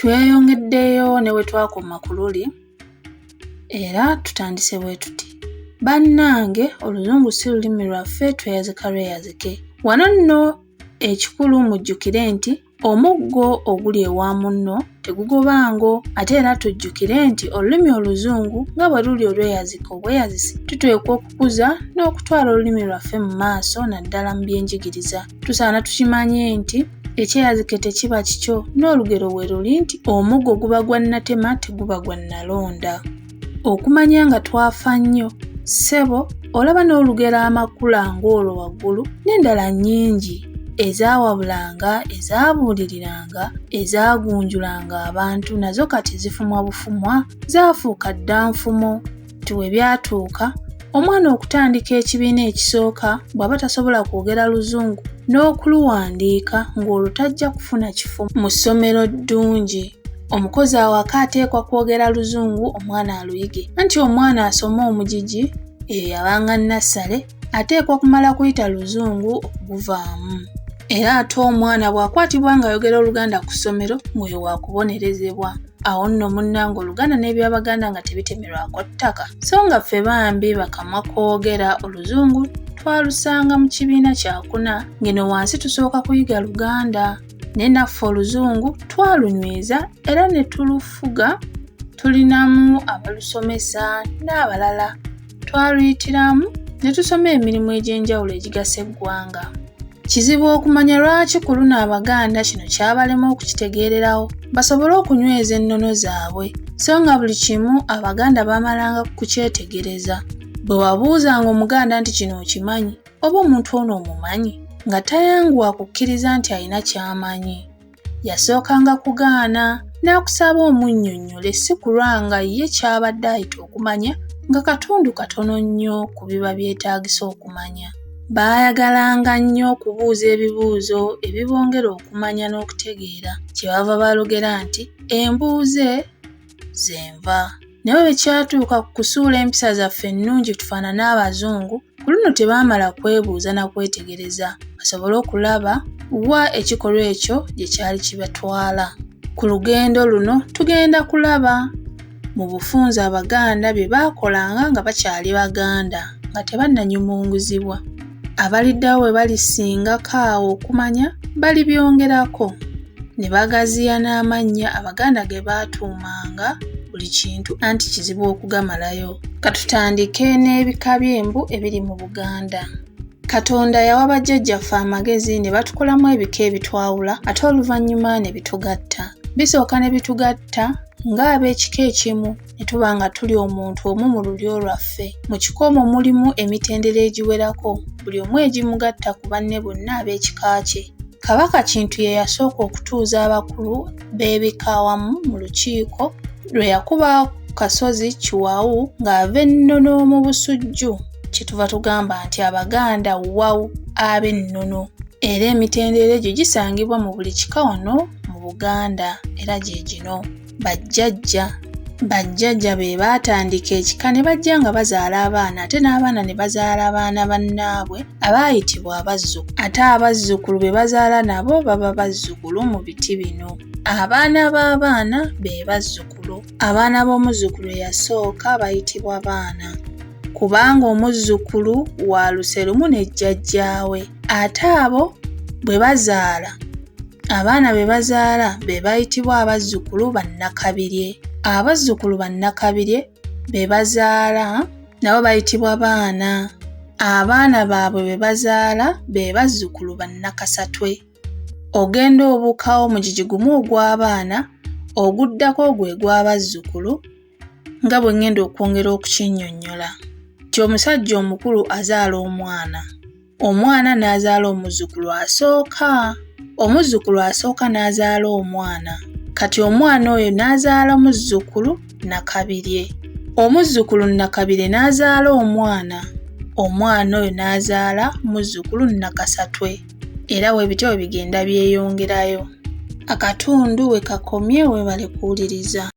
Tweyongeddeyo ne we twakoma ku luli era tutandise bwe tuti. Bannange, oluzungu si lulimi lwaffe, tweyazika lweyazike. Wano nno ekikulu mujjukire nti omuggo oguli ewa munno tegugobango, ate era tujjukire nti olulimi oluzungu nga bwe luli olweyazika obweyazisi, tuteekwa okukuza n'okutwala olulimi lwaffe mu maaso naddala mu byenjigiriza. Tusaana tukimanye nti ekyeyazike tekiba kikyo, n'olugero we luli nti omuggo guba gwa nnatema teguba gwa nnalonda. Okumanya nga twafa nnyo, ssebo olaba n'olugero amakula ng'olwo waggulu n'endala nnyingi ezaawabulanga, ezaabuuliriranga, ezaagunjulanga abantu nazo kati zifumwa bufumwa, zaafuuka dda nfumo. Tuwe byatuuka omwana okutandika ekibiina ekisooka bw'aba tasobola kwogera luzungu n'okuluwandiika ng'olwo tajja kufuna kifu mu ssomero ddungi. Omukozi awaka ateekwa kwogera luzungu omwana aluyige, anti omwana asoma omugigi yabanga nassale ateekwa kumala kuyita luzungu okuguvaamu. Era ate omwana bw'akwatibwa ng'ayogera Oluganda ku ssomero mwoyo wa kubonerezebwa. Awo nno munnange Oluganda n'eby'Abaganda nga tebitemerwako ttaka. So nga ffe bambi bakamwa koogera Oluzungu twalusanga mu kibiina kyakuna, ng'eno wansi tusooka kuyiga Luganda. Ne naffe Oluzungu twalunyweza era ne tulufuga, tulinamu abalusomesa n'abalala. Twaluyitiramu ne tusoma emirimu egy'enjawulo egigasa eggwanga. Kizibu okumanya lwaki ku luno Abaganda kino kyabalema okukitegeererawo basobole okunyweza ennono zaabwe, so nga buli kimu Abaganda bamalanga kukyetegereza. Bwe wabuuzanga Omuganda nti kino okimanyi oba omuntu ono omumanyi, nga tayanguwa kukkiriza nti alina ky'amanyi, yasookanga kugaana n'akusaba omunnyonnyole si kulwa nga ye ky'abadde ayita okumanya nga katundu katono nnyo ku biba byetaagisa okumanya. Baayagalanga nnyo okubuuza ebibuuzo ebibongera okumanya n'okutegeera, kyebava balogera nti embuuze zenva. Naye bwe kyatuuka ku kusuula empisa zaffe ennungi tufaanane Abazungu, ku luno tebaamala kwebuuza na kwetegereza basobole okulaba wa ekikolwa ekyo gye kyali kibatwala. Ku lugendo luno tugenda kulaba mu bufunze Abaganda bye baakolanga nga bakyali Baganda nga tebannanyumunguzibwa. Abaliddawo bwe balisingako awo okumanya balibyongerako ne bagaziya n'amannya Abaganda ge baatuumanga buli kintu anti kizibu okugamalayo. Katutandike n'ebika by'embu ebiri mu Buganda. Katonda yawa bajjajjaffe amagezi ne batukolamu ebika ebitwawula ate oluvannyuma ne bitugatta. Bisooka ne bitugatta ng'ab'ekika ekimu ne tuba nga tuli omuntu omu mu lulyo lwaffe. Mu kikoomo mulimu emitendera egiwerako, buli omu egimugatta ku banne bonna ab'ekika kye. Kabaka Kintu ye yasooka okutuuza abakulu b'ebika awamu mu lukiiko lwe yakuba Kasozi Kiwawu ng'ava ennono mu busujju, kyetuva tugamba nti Abaganda wawu ab'ennono. Era emitendera egyo gisangibwa mu buli kika wano mu Buganda era gye gino. Bajjajja be baatandika ekika ne bajja nga bazaala abaana, ate n'abaana ne bazaala abaana bannaabwe abaayitibwa abazzukulu. Ate abazzukulu be bazaala nabo baba bazzukulu mu biti bino. Abaana b'abaana be bazzukulu. Abaana b'omuzzukulu eyasooka bayitibwa baana, kubanga omuzzukulu wa luse lumu ne jjajjaawe. Ate abo bwe bazaala, abaana be bazaala be bayitibwa abazzukulu bannakabirye. Abazzukulu bannakabirye be bazaala nabo bayitibwa baana. Abaana baabwe be bazaala be bazzukulu bannakasatwe. Ogenda obuukawo mugigi gumu ogw'abaana, oguddako gwe gw'abazzukulu, nga bwe ngenda okwongera okukinnyonnyola. Ti omusajja omukulu azaala omwana, omwana n'azaala omuzzukulu asooka, omuzzukulu asooka n'azaala omwana, kati omwana oyo n'azaala muzzukulu nakabirye, omuzzukulu nakabirye n'azaala omwana, omwana oyo n'azaala muzzukulu nakasatwe. Era we bityo bigenda byeyongerayo. Akatundu we kakomye weebale kuwuliriza.